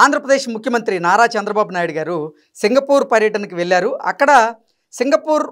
ఆంధ్రప్రదేశ్ ముఖ్యమంత్రి నారా చంద్రబాబు నాయుడు గారు సింగపూర్ పర్యటనకు వెళ్ళారు. అక్కడ సింగపూర్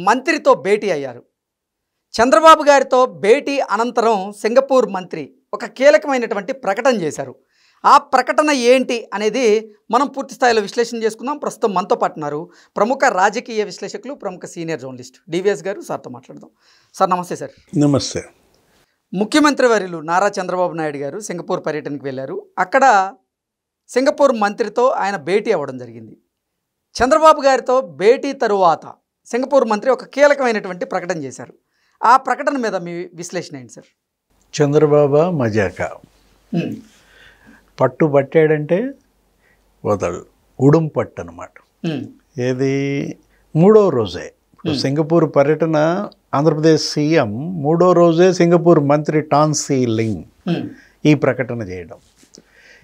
మంత్రితో భేటీ అయ్యారు. చంద్రబాబు గారితో భేటీ అనంతరం సింగపూర్ మంత్రి ఒక కీలకమైనటువంటి ప్రకటన చేశారు. ఆ ప్రకటన ఏంటి అనేది మనం పూర్తి స్థాయిలో విశ్లేషణ చేసుకుందాం. ప్రస్తుతం మనతో పాటు ఉన్నారు ప్రముఖ రాజకీయ విశ్లేషకులు, ప్రముఖ సీనియర్ జర్నలిస్ట్ డివిఎస్ గారు. సార్తో మాట్లాడదాం. సార్ నమస్తే. సార్ నమస్తే. ముఖ్యమంత్రి వర్యులు నారా చంద్రబాబు నాయుడు గారు సింగపూర్ పర్యటనకు వెళ్ళారు. అక్కడ సింగపూర్ మంత్రితో ఆయన భేటీ అవ్వడం జరిగింది. చంద్రబాబు గారితో భేటీ తరువాత సింగపూర్ మంత్రి ఒక కీలకమైనటువంటి ప్రకటన చేశారు. ఆ ప్రకటన మీద మీ విశ్లేషణ ఏంటి సార్? చంద్రబాబు మజాక పట్టు పట్టాడంటే వదలు, ఉడుం పట్టు అనమాట. ఏది మూడో రోజే సింగపూర్ పర్యటన, ఆంధ్రప్రదేశ్ సీఎం మూడో రోజే సింగపూర్ మంత్రి టాన్ సీ లింగ్ ఈ ప్రకటన చేయడం.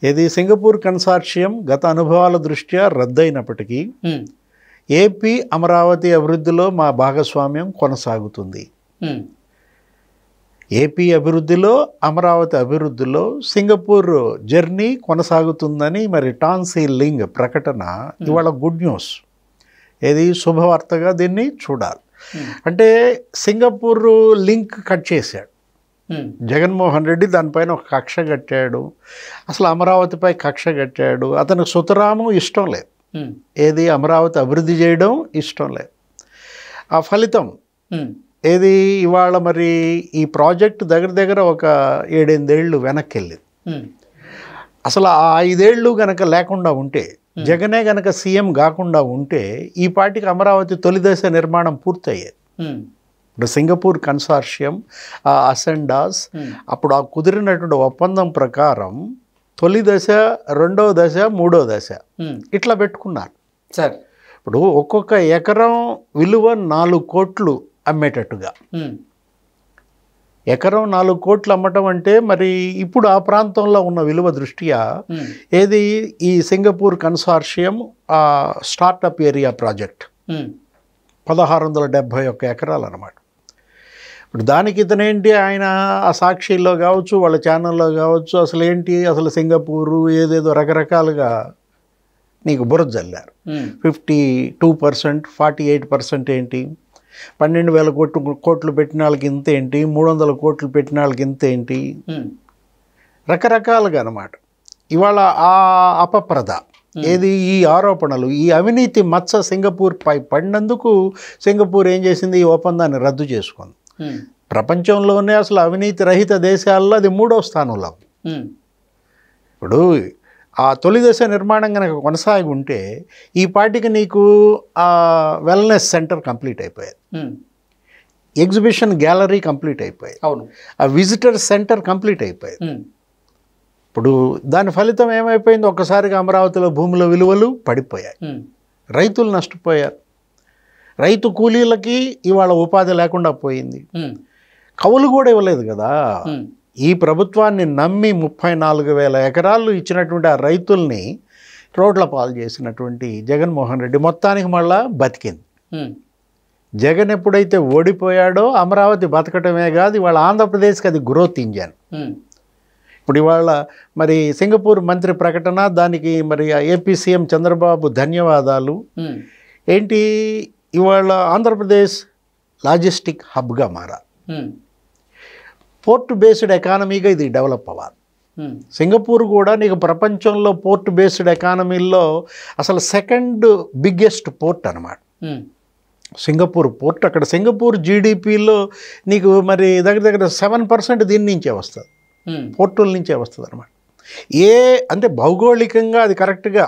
ఇది సింగపూర్ కన్సార్షియం గత అనుభవాల దృష్ట్యా రద్దయినప్పటికీ ఏపీ అమరావతి అభివృద్ధిలో మా భాగస్వామ్యం కొనసాగుతుంది. ఏపీ అభివృద్ధిలో, అమరావతి అభివృద్ధిలో సింగపూర్ జర్నీ కొనసాగుతుందని మరి టాన్ సీ లింగ్ ప్రకటన ఇవాళ గుడ్ న్యూస్. ఏది శుభవార్తగా దీన్ని చూడాలి. అంటే సింగపూర్ లింక్ కట్ చేశాడు జగన్మోహన్ రెడ్డి, దానిపైన ఒక కక్ష కట్టాడు. అసలు అమరావతిపై కక్ష కట్టాడు. అతనికి సుతరాము ఇష్టం లేదు. ఏది అమరావతి అభివృద్ధి చేయడం ఇష్టం లేదు. ఆ ఫలితం ఏది ఇవాళ మరి ఈ ప్రాజెక్ట్ దగ్గర దగ్గర ఒక 7-8 ఏళ్ళు వెనక్కి వెళ్ళింది. అసలు ఆ 5 ఏళ్ళు గనక లేకుండా ఉంటే, జగనే గనక సీఎం కాకుండా ఉంటే ఈ పాటికి అమరావతి తొలి దశ నిర్మాణం పూర్తయ్యేది. ఇప్పుడు సింగపూర్ కన్సార్షియం, అసెండాస్ అప్పుడు ఆ కుదిరినటువంటి ఒప్పందం ప్రకారం తొలి దశ, రెండో దశ, మూడో దశ ఇట్లా పెట్టుకున్నారు సార్. ఇప్పుడు ఒక్కొక్క ఎకరం విలువ 4 కోట్లు అమ్మేటట్టుగా. ఎకరం 4 కోట్లు అమ్మటం అంటే మరి ఇప్పుడు ఆ ప్రాంతంలో ఉన్న విలువ దృష్ట్యా ఏది ఈ Singapore consortium startup area project 1671 ఎకరాలు అన్నమాట. ఇప్పుడు దానికి ఇతనేంటి, ఆయన ఆ సాక్షిలో కావచ్చు, వాళ్ళ ఛానల్లో కావచ్చు, అసలు ఏంటి, అసలు సింగపూరు ఏదేదో రకరకాలుగా నీకు బురద జల్లారు. 52%, 48% ఏంటి, 12,000 కోట్లు పెట్టిన వాళ్ళకి ఇంత ఏంటి, 300 కోట్లు పెట్టిన వాళ్ళకి ఇంత ఏంటి, రకరకాలుగా అన్నమాట. ఇవాళ ఆ అపప్రద ఏది, ఈ ఆరోపణలు, ఈ అవినీతి మచ్చ సింగపూర్ పై పడినందుకు సింగపూర్ ఏం చేసింది, ఈ ఒప్పందాన్ని రద్దు చేసుకుంది. ప్రపంచంలోనే అసలు అవినీతి రహిత దేశాల్లో అది 3వ స్థానంలో. ఇప్పుడు ఆ తొలి దశ నిర్మాణం కనుక కొనసాగి ఉంటే ఈ పాటికి నీకు ఆ వెల్నెస్ సెంటర్ కంప్లీట్ అయిపోయేది, ఎగ్జిబిషన్ గ్యాలరీ కంప్లీట్ అయిపోయేది, ఆ విజిటర్ సెంటర్ కంప్లీట్ అయిపోయేది. ఇప్పుడు దాని ఫలితం ఏమైపోయింది, ఒక్కసారిగా అమరావతిలో భూముల విలువలు పడిపోయాయి, రైతులు నష్టపోయారు, రైతు కూలీలకి ఇవాళ ఉపాధి లేకుండా పోయింది, కవులు కూడా ఇవ్వలేదు కదా. ఈ ప్రభుత్వాన్ని నమ్మి 34,000 ఎకరాలు ఇచ్చినటువంటి ఆ రైతుల్ని రోడ్ల పాలు చేసినటువంటి జగన్మోహన్ రెడ్డి మొత్తానికి మళ్ళా బతికింది. జగన్ ఎప్పుడైతే ఓడిపోయాడో అమరావతి బతకటమే కాదు, ఇవాళ ఆంధ్రప్రదేశ్కి అది గ్రోత్ ఇంజన్. ఇప్పుడు ఇవాళ మరి సింగపూర్ మంత్రి ప్రకటన, దానికి మరి ఏపీ సీఎం చంద్రబాబు ధన్యవాదాలు. ఏంటి, ఇవాళ ఆంధ్రప్రదేశ్ లాజిస్టిక్ హబ్గా మారాలి, పోర్ట్ బేస్డ్ ఎకానమీగా ఇది డెవలప్ అవ్వాలి. సింగపూర్ కూడా నీకు ప్రపంచంలో పోర్ట్ బేస్డ్ ఎకానమీలో అసలు 2nd బిగ్గెస్ట్ పోర్ట్ అన్నమాట సింగపూర్ పోర్ట్. అక్కడ సింగపూర్ జీడిపిలో నీకు మరి దగ్గర దగ్గర 7% దీని నుంచే వస్తుంది, పోర్టుల నుంచే వస్తుంది అనమాట. అంటే భౌగోళికంగా అది కరెక్ట్గా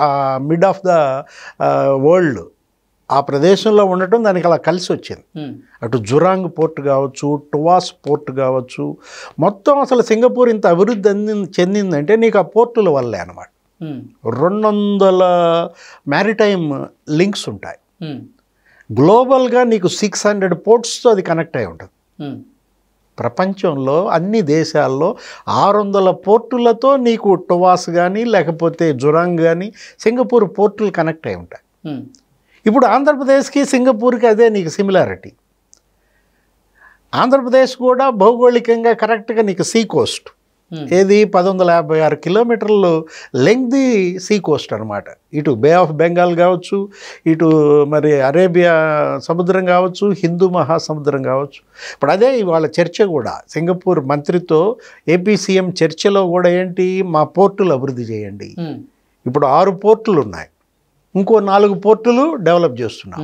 ఆ మిడ్ ఆఫ్ ద వరల్డ్ ఆ ప్రదేశంలో ఉండటం దానికి అలా కలిసి వచ్చింది. అటు జురాంగ్ పోర్ట్ కావచ్చు, టువాస్ పోర్ట్ కావచ్చు, మొత్తం అసలు సింగపూర్ ఇంత అభివృద్ధి చెందిందంటే నీకు ఆ పోర్టుల వల్లే అనమాట. 200 మ్యారిటైమ్ లింక్స్ ఉంటాయి. గ్లోబల్గా నీకు 600 పోర్ట్స్తో అది కనెక్ట్ అయి ఉంటుంది. ప్రపంచంలో అన్ని దేశాల్లో 600 పోర్టులతో నీకు టువాస్ కానీ లేకపోతే జురాంగ్ కానీ సింగపూర్ పోర్టులు కనెక్ట్ అయి ఉంటాయి. ఇప్పుడు ఆంధ్రప్రదేశ్కి సింగపూర్కి అదే నీకు సిమిలారిటీ. ఆంధ్రప్రదేశ్ కూడా భౌగోళికంగా కరెక్ట్గా నీకు సీ కోస్ట్, ఏది 1156 కిలోమీటర్లు లెంగ్తీ సీ కోస్ట్ అనమాట. ఇటు బే ఆఫ్ బెంగాల్ కావచ్చు, ఇటు మరి అరేబియా సముద్రం కావచ్చు, హిందూ మహాసముద్రం కావచ్చు. ఇప్పుడు అదే ఇవాళ చర్చ కూడా సింగపూర్ మంత్రితో ఏపీ సీఎం చర్చలో కూడా ఏంటి, మా పోర్టులు అభివృద్ధి చేయండి. ఇప్పుడు 6 పోర్టులు ఉన్నాయి, ఇంకో 4 పోర్టులు డెవలప్ చేస్తున్నాం.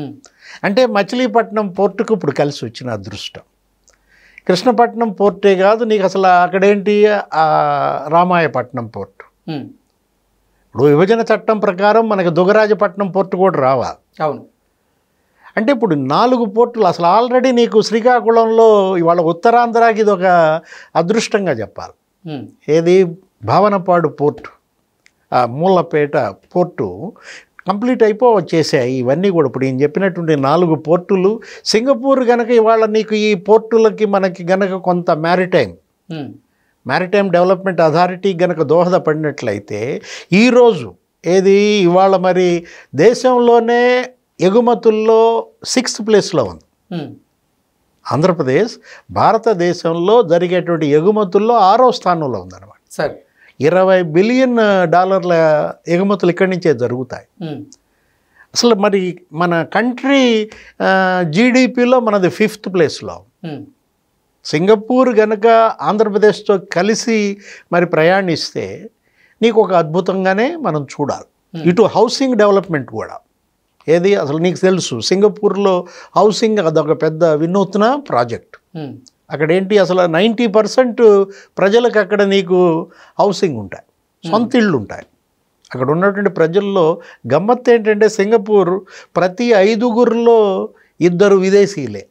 అంటే మచిలీపట్నం పోర్టుకు ఇప్పుడు కలిసి వచ్చిన అదృష్టం. కృష్ణపట్నం పోర్టే కాదు, నీకు అసలు అక్కడేంటి రామాయపట్నం పోర్టు. ఇప్పుడు విభజన చట్టం ప్రకారం మనకి దుగరాజపట్నం పోర్టు కూడా రావాలి. అవును. అంటే ఇప్పుడు 4 పోర్టులు అసలు ఆల్రెడీ నీకు శ్రీకాకుళంలో ఇవాళ ఉత్తరాంధ్రాకి ఇది ఒక అదృష్టంగా చెప్పాలి. ఏది Bhavanapadu port, Mulapeta port complete వచ్చేసాయి. ఇవన్నీ కూడా ఇప్పుడు నేను చెప్పినటువంటి 4 పోర్టులు. సింగపూర్ కనుక ఇవాళ నీకు ఈ పోర్టులకి మనకి గనక కొంత మ్యారిటైమ్ డెవలప్మెంట్ అథారిటీ గనక దోహదపడినట్లయితే ఈరోజు ఏది ఇవాళ మరి దేశంలోనే ఎగుమతుల్లో 6th ప్లేస్లో ఉంది. ఆంధ్రప్రదేశ్ భారతదేశంలో జరిగేటువంటి ఎగుమతుల్లో 6వ స్థానంలో ఉందన్నమాట. సరే, $20 బిలియన్ ఎగుమతులు ఇక్కడి నుంచే జరుగుతాయి. అసలు మరి మన కంట్రీ జీడిపిలో మనది 5th ప్లేస్లో. సింగపూర్ కనుక ఆంధ్రప్రదేశ్తో కలిసి మరి ప్రయాణిస్తే నీకు ఒక అద్భుతంగానే మనం చూడాలి. ఇటు హౌసింగ్ డెవలప్మెంట్ కూడా ఏది అసలు నీకు తెలుసు, సింగపూర్లో హౌసింగ్ అదొక పెద్ద వినూత్న ప్రాజెక్ట్. అక్కడ ఏంటి అసలు 90% ప్రజలకు అక్కడ నీకు హౌసింగ్ ఉంటాయి, సొంత ఇళ్ళు ఉంటాయి. అక్కడ ఉన్నటువంటి ప్రజల్లో గమ్మత్తు ఏంటంటే సింగపూర్ ప్రతి 5గురిలో 2 విదేశీయులే.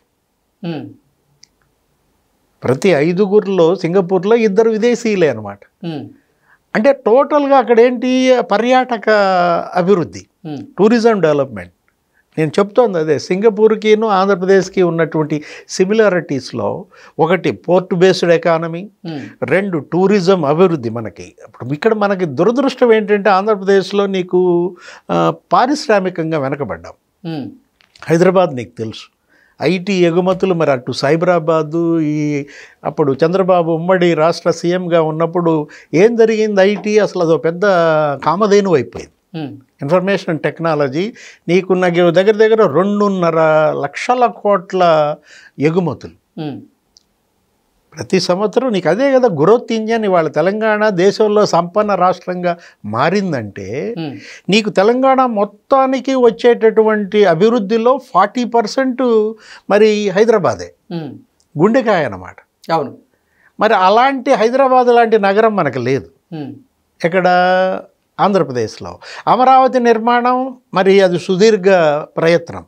ప్రతి 5గురిలో సింగపూర్లో 2 విదేశీయులే అనమాట. అంటే టోటల్గా అక్కడ ఏంటి పర్యాటక అభివృద్ధి, టూరిజం డెవలప్మెంట్. నేను చెప్తోంది అదే, సింగపూర్కిను ఆంధ్రప్రదేశ్కి ఉన్నటువంటి సిమిలారిటీస్లో ఒకటి పోర్ట్ బేస్డ్ ఎకానమీ, 2 టూరిజం అభివృద్ధి. మనకి ఇప్పుడు ఇక్కడ మనకి దురదృష్టం ఏంటంటే ఆంధ్రప్రదేశ్లో నీకు పారిశ్రామికంగా వెనకబడ్డాం. హైదరాబాద్ నీకు తెలుసు, ఐటీ ఎగుమతులు మరి అటు సైబరాబాదు. అప్పుడు చంద్రబాబు ఉమ్మడి రాష్ట్ర సీఎంగా ఉన్నప్పుడు ఏం జరిగింది, ఐటీ అసలు అదో పెద్ద కామధేను అయిపోయింది. ఇన్ఫర్మేషన్ అండ్ టెక్నాలజీ నీకు దగ్గర 2.5 లక్షల కోట్ల ఎగుమతులు ప్రతి సంవత్సరం. నీకు అదే కదా గ్రోత్ ఇంజన్. ఇవాళ తెలంగాణ దేశంలో సంపన్న రాష్ట్రంగా మారిందంటే నీకు తెలంగాణ మొత్తానికి వచ్చేటటువంటి అభివృద్ధిలో 40% మరి హైదరాబాదే గుండెకాయ అన్నమాట. అవును. మరి అలాంటి హైదరాబాద్ లాంటి నగరం మనకు లేదు ఎక్కడ ఆంధ్రప్రదేశ్లో. అమరావతి నిర్మాణం మరి అది సుదీర్ఘ ప్రయత్నం.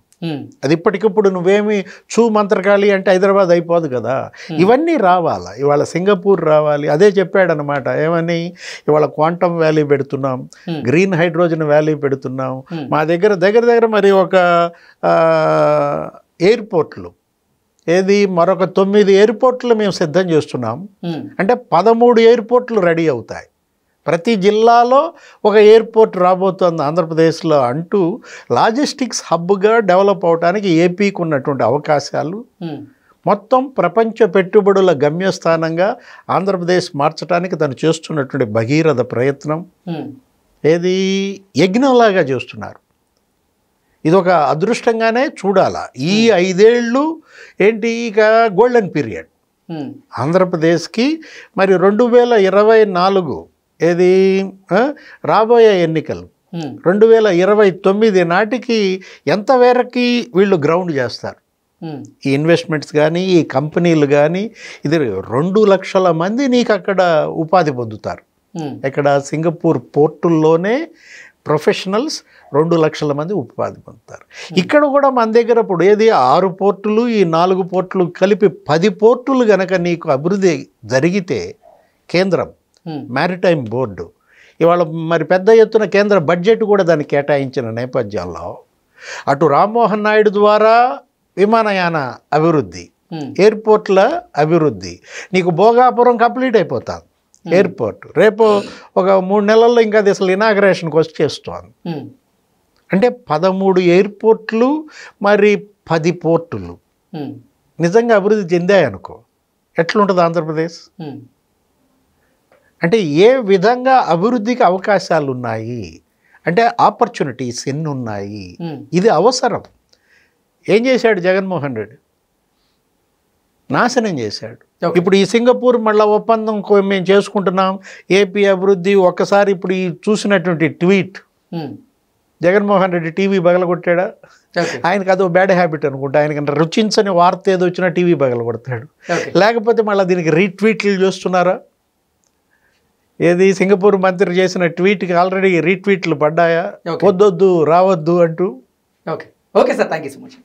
అది ఇప్పటికిప్పుడు నువ్వేమి మంత్రకాళి అంటే హైదరాబాద్ అయిపోదు కదా. ఇవన్నీ రావాలా, ఇవాళ సింగపూర్ రావాలి. అదే చెప్పాడనమాట, ఏమని ఇవాళ క్వాంటమ్ వ్యాలీ పెడుతున్నాం, గ్రీన్ హైడ్రోజన్ వ్యాలీ పెడుతున్నాం. మా దగ్గర మరి ఒక ఎయిర్పోర్ట్లు ఏది మరొక 9 ఎయిర్పోర్ట్లు మేము సిద్ధం చేస్తున్నాం. అంటే 13 ఎయిర్పోర్ట్లు రెడీ అవుతాయి. ప్రతి జిల్లాలో ఒక ఎయిర్పోర్ట్ రాబోతోంది ఆంధ్రప్రదేశ్లో అంటూ లాజిస్టిక్స్ హబ్గా డెవలప్ అవడానికి ఏపీకి ఉన్నటువంటి అవకాశాలు, మొత్తం ప్రపంచ పెట్టుబడుల గమ్యస్థానంగా ఆంధ్రప్రదేశ్ మార్చడానికి తను చేస్తున్నటువంటి భగీరథ ప్రయత్నం ఏది యజ్ఞంలాగా చేస్తున్నారు. ఇదొక అదృష్టంగానే చూడాలా. ఈ 5 ఏళ్ళు ఏంటి ఇక గోల్డెన్ పీరియడ్ ఆంధ్రప్రదేశ్కి. మరి 2024 ఏది రాబోయే ఎన్నికలు 2029 నాటికి ఎంతవరకు వీళ్ళు గ్రౌండ్ చేస్తారు. ఈ ఇన్వెస్ట్మెంట్స్ కానీ ఈ కంపెనీలు కానీ ఇది 2 లక్షల మంది నీకు అక్కడ ఉపాధి పొందుతారు. ఇక్కడ సింగపూర్ పోర్టుల్లోనే ప్రొఫెషనల్స్ 2 లక్షల మంది ఉపాధి పొందుతారు. ఇక్కడ కూడా మన దగ్గర ఇప్పుడు ఏది 6 పోర్టులు, ఈ 4 పోర్టులు కలిపి 10 పోర్టులు కనుక నీకు అభివృద్ధి జరిగితే కేంద్రం మ్యారిటైమ్ బోర్డు ఇవాళ మరి పెద్ద ఎత్తున కేంద్ర బడ్జెట్ కూడా దాన్ని కేటాయించిన నేపథ్యంలో అటు రామ్మోహన్ నాయుడు ద్వారా విమానయాన అభివృద్ధి, ఎయిర్పోర్ట్ల అభివృద్ధి, నీకు భోగాపురం కంప్లీట్ అయిపోతుంది ఎయిర్పోర్ట్. రేపు ఒక 3 నెలల్లో ఇంకా అది అసలు ఇనాగరేషన్కి వచ్చేస్తోంది. అంటే 13 ఎయిర్పోర్ట్లు మరి 10 పోర్టులు నిజంగా అభివృద్ధి చెందాయనుకో ఎట్లుంటుంది ఆంధ్రప్రదేశ్? అంటే ఏ విధంగా అభివృద్ధికి అవకాశాలు ఉన్నాయి, అంటే ఆపర్చునిటీస్ ఎన్ని ఉన్నాయి, ఇది అవసరం. ఏం చేశాడు జగన్మోహన్ రెడ్డి? నాశనం చేశాడు. ఇప్పుడు ఈ సింగపూర్ మళ్ళీ ఒప్పందం మేము చేసుకుంటున్నాం, ఏపీ అభివృద్ధి. ఒక్కసారి ఇప్పుడు ఈ చూసినటువంటి ట్వీట్, జగన్మోహన్ రెడ్డి టీవీ పగలగొట్టాడా? ఆయనకు అదో బ్యాడ్ హ్యాబిట్ అనుకుంటా. ఆయనకంటే రుచించని వార్త ఏదో వచ్చినా టీవీ పగలగొడతాడు. లేకపోతే మళ్ళీ దీనికి రీట్వీట్లు చేస్తున్నారా? ఏది సింగపూర్ మంత్రి చేసిన ట్వీట్కి ఆల్రెడీ రీట్వీట్లు పడ్డాయా? వద్దొద్దు రావద్దు అంటూ. Okay okay sir, thank you so much.